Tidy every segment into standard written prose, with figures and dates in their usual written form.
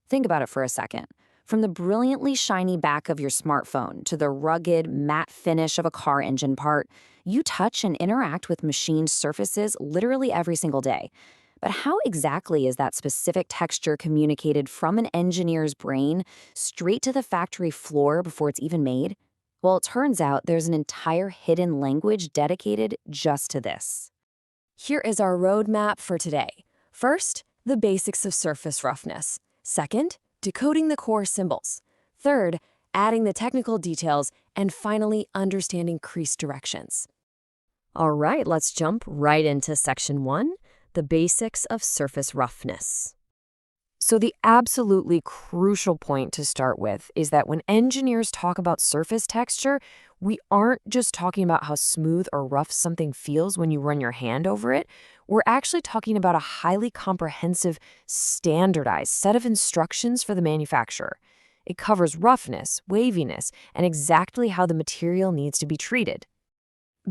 Think about it for a second. From the brilliantly shiny back of your smartphone to the rugged, matte finish of a car engine part, you touch and interact with machined surfaces literally every single day. But how exactly is that specific texture communicated from an engineer's brain straight to the factory floor before it's even made? Well, it turns out there's an entire hidden language dedicated just to this. Here is our roadmap for today. First, the basics of surface roughness. Second, decoding the core symbols. Third, adding the technical details. And finally, understanding crease directions. All right, let's jump right into section 1, the basics of surface roughness. So the absolutely crucial point to start with is that when engineers talk about surface texture, we aren't just talking about how smooth or rough something feels when you run your hand over it. We're actually talking about a highly comprehensive, standardized set of instructions for the manufacturer. It covers roughness, waviness, and exactly how the material needs to be treated.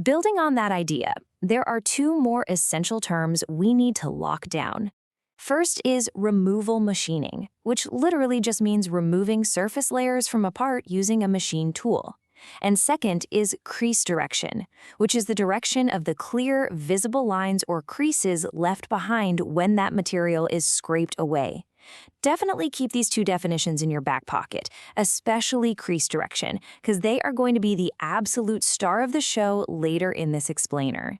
Building on that idea, there are two more essential terms we need to lock down. First is removal machining, which literally just means removing surface layers from a part using a machine tool. And second is crease direction, which is the direction of the clear, visible lines or creases left behind when that material is scraped away. Definitely keep these two definitions in your back pocket, especially crease direction, because they are going to be the absolute star of the show later in this explainer.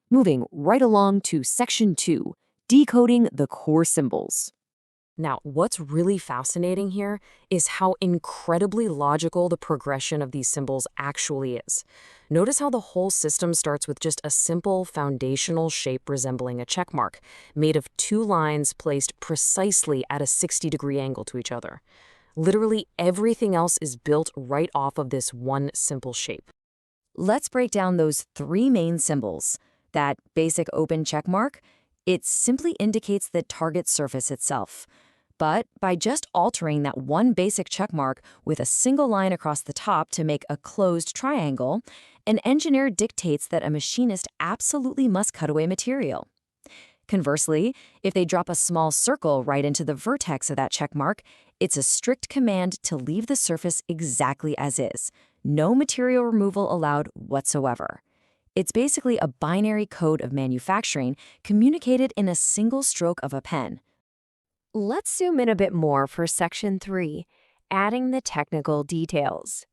Moving right along to section 2. Decoding the core symbols. Now, what's really fascinating here is how incredibly logical the progression of these symbols actually is. Notice how the whole system starts with just a simple foundational shape resembling a check mark, made of two lines placed precisely at a 60-degree angle to each other. Literally everything else is built right off of this one simple shape. Let's break down those three main symbols. That basic open check mark, it simply indicates the target surface itself. But by just altering that one basic checkmark with a single line across the top to make a closed triangle, an engineer dictates that a machinist absolutely must cut away material. Conversely, if they drop a small circle right into the vertex of that checkmark, it's a strict command to leave the surface exactly as is. No material removal allowed whatsoever. It's basically a binary code of manufacturing communicated in a single stroke of a pen. Let's zoom in a bit more for section 3, adding the technical details.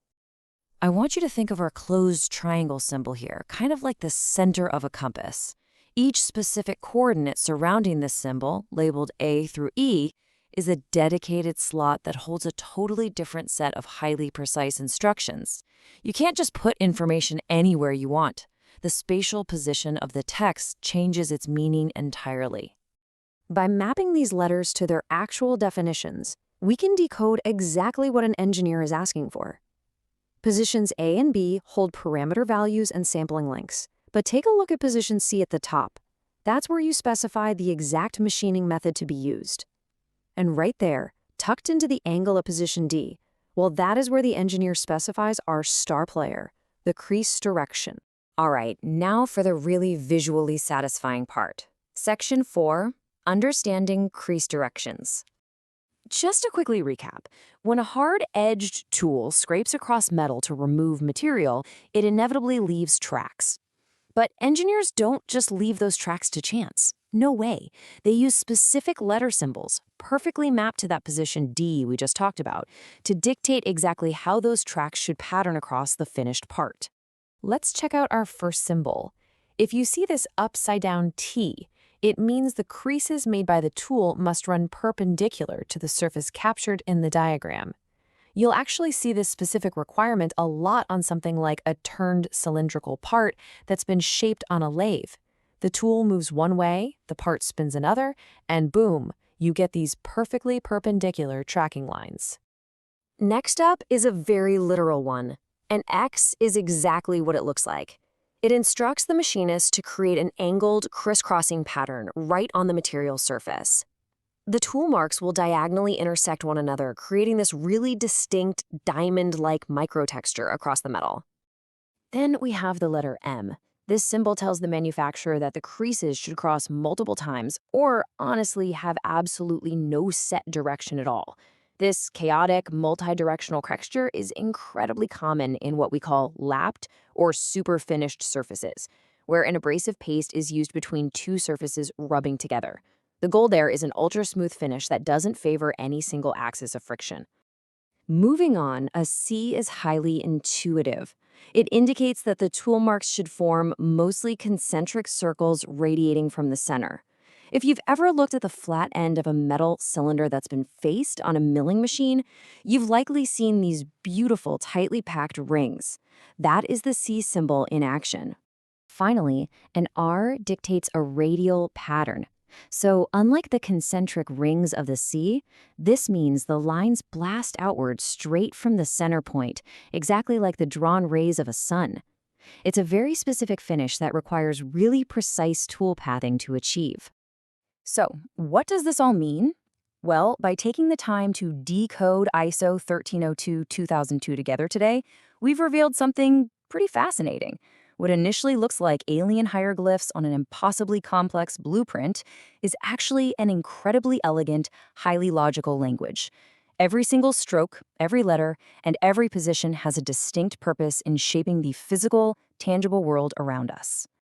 I want you to think of our closed triangle symbol here, kind of like the center of a compass. Each specific coordinate surrounding this symbol, labeled A through E, is a dedicated slot that holds a totally different set of highly precise instructions. You can't just put information anywhere you want. The spatial position of the text changes its meaning entirely. By mapping these letters to their actual definitions, we can decode exactly what an engineer is asking for. Positions A and B hold parameter values and sampling lengths, but take a look at position C at the top. That's where you specify the exact machining method to be used. And right there, tucked into the angle of position D, well, that is where the engineer specifies our star player, the crease direction. All right, now for the really visually satisfying part. Section 4, understanding crease directions. Just to quickly recap, when a hard-edged tool scrapes across metal to remove material, it inevitably leaves tracks. But engineers don't just leave those tracks to chance. No way. They use specific letter symbols, perfectly mapped to that position D we just talked about, to dictate exactly how those tracks should pattern across the finished part. Let's check out our first symbol. If you see this upside-down T, it means the creases made by the tool must run perpendicular to the surface captured in the diagram. You'll actually see this specific requirement a lot on something like a turned cylindrical part that's been shaped on a lathe. The tool moves one way, the part spins another, and boom, you get these perfectly perpendicular tracking lines. Next up is a very literal one. An X is exactly what it looks like. It instructs the machinist to create an angled, crisscrossing pattern right on the material surface. The tool marks will diagonally intersect one another, creating this really distinct diamond-like microtexture across the metal. Then we have the letter M. This symbol tells the manufacturer that the creases should cross multiple times or honestly have absolutely no set direction at all. This chaotic, multi-directional texture is incredibly common in what we call lapped or super finished surfaces, where an abrasive paste is used between two surfaces rubbing together. The goal there is an ultra-smooth finish that doesn't favor any single axis of friction. Moving on, a C is highly intuitive. It indicates that the tool marks should form mostly concentric circles radiating from the center. If you've ever looked at the flat end of a metal cylinder that's been faced on a milling machine, you've likely seen these beautiful, tightly packed rings. That is the C symbol in action. Finally, an R dictates a radial pattern. So, unlike the concentric rings of the C, this means the lines blast outward straight from the center point, exactly like the drawn rays of a sun. It's a very specific finish that requires really precise tool pathing to achieve. So, what does this all mean? Well, by taking the time to decode ISO 1302-2002 together today, we've revealed something pretty fascinating. What initially looks like alien hieroglyphs on an impossibly complex blueprint is actually an incredibly elegant, highly logical language. Every single stroke, every letter, and every position has a distinct purpose in shaping the physical, tangible world around us.